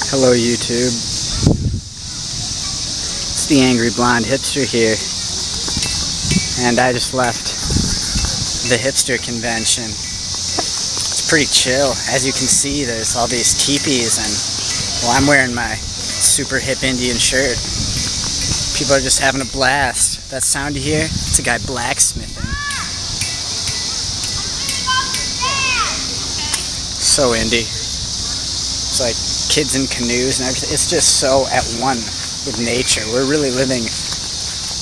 Hello YouTube, it's the Angry Blonde Hipster here, and I just left the hipster convention. It's pretty chill. As you can see, there's all these teepees, and well, I'm wearing my super hip Indian shirt. People are just having a blast. That sound you hear? It's a guy blacksmithing. So indie. It's like kids in canoes and everything. It's just so at one with nature. We're really living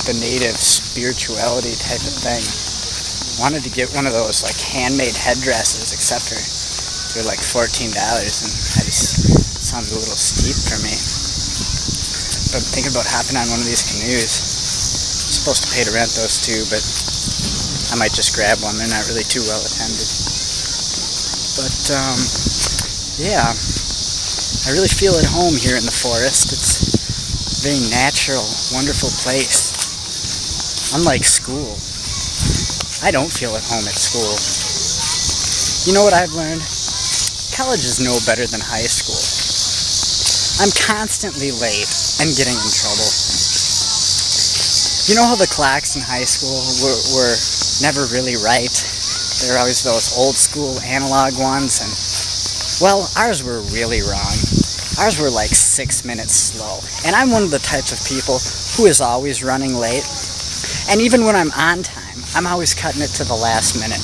the native spirituality type of thing. Wanted to get one of those like handmade headdresses, except for they're like $14, and it sounded a little steep for me. But I'm thinking about hopping on one of these canoes. I'm supposed to pay to rent those too, but I might just grab one. They're not really too well attended. But yeah, I really feel at home here in the forest. It's a very natural, wonderful place. Unlike school, I don't feel at home at school. You know what I've learned? College is no better than high school. I'm constantly late and getting in trouble. You know how the clocks in high school were never really right? They were always those old school analog ones, and well, ours were really wrong. Ours were like 6 minutes slow. And I'm one of the types of people who is always running late. And even when I'm on time, I'm always cutting it to the last minute.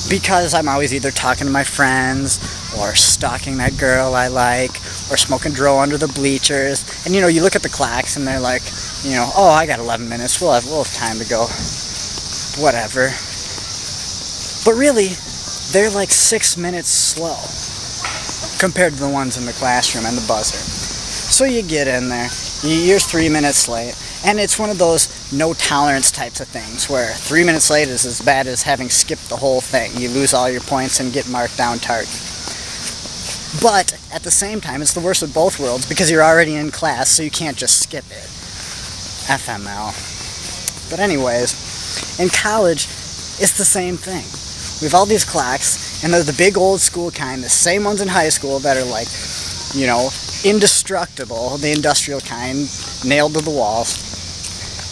Because I'm always either talking to my friends, or stalking that girl I like, or smoking dro under the bleachers. And you know, you look at the clocks and they're like, you know, oh, I got 11 minutes, we'll have time to go. Whatever. But really, they're like 6 minutes slow compared to the ones in the classroom and the buzzer. So you get in there, you're 3 minutes late, and it's one of those no tolerance types of things where 3 minutes late is as bad as having skipped the whole thing. You lose all your points and get marked down target. But at the same time, it's the worst of both worlds because you're already in class, so you can't just skip it. FML. But anyways, in college, it's the same thing. We have all these clocks, and they're the big old school kind, the same ones in high school that are like, you know, indestructible, the industrial kind, nailed to the walls,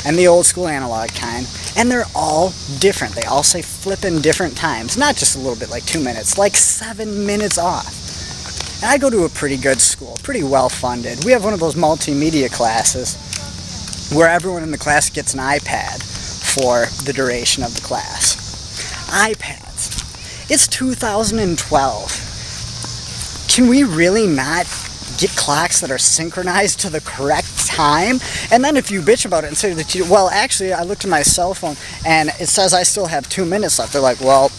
and the old school analog kind, and they're all different. They all say flippin' different times, not just a little bit, like 2 minutes, like 7 minutes off. And I go to a pretty good school, pretty well funded. We have one of those multimedia classes where everyone in the class gets an iPad for the duration of the class. iPads. It's 2012. Can we really not get clocks that are synchronized to the correct time? And then if you bitch about it and say to the teacher, well, actually, I looked at my cell phone and it says I still have 2 minutes left. They're like, well,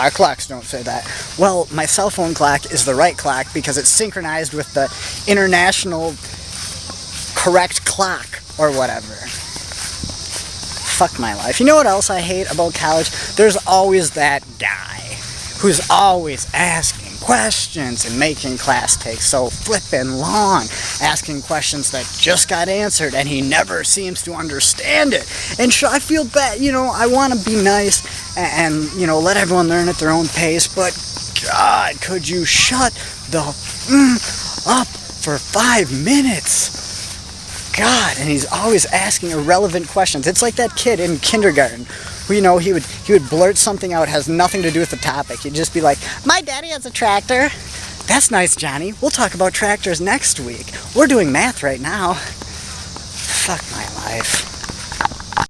our clocks don't say that. Well, my cell phone clock is the right clock because it's synchronized with the international correct clock or whatever. Fuck my life. You know what else I hate about college? There's always that guy who's always asking questions and making class take so flippin' long, asking questions that just got answered, and he never seems to understand it. And I feel bad, you know, I want to be nice and, you know, let everyone learn at their own pace, but God, could you shut the up for 5 minutes? God, and he's always asking irrelevant questions. It's like that kid in kindergarten who, you know, he would blurt something out, has nothing to do with the topic. He'd just be like, my daddy has a tractor. That's nice, Johnny. We'll talk about tractors next week. We're doing math right now. Fuck my life.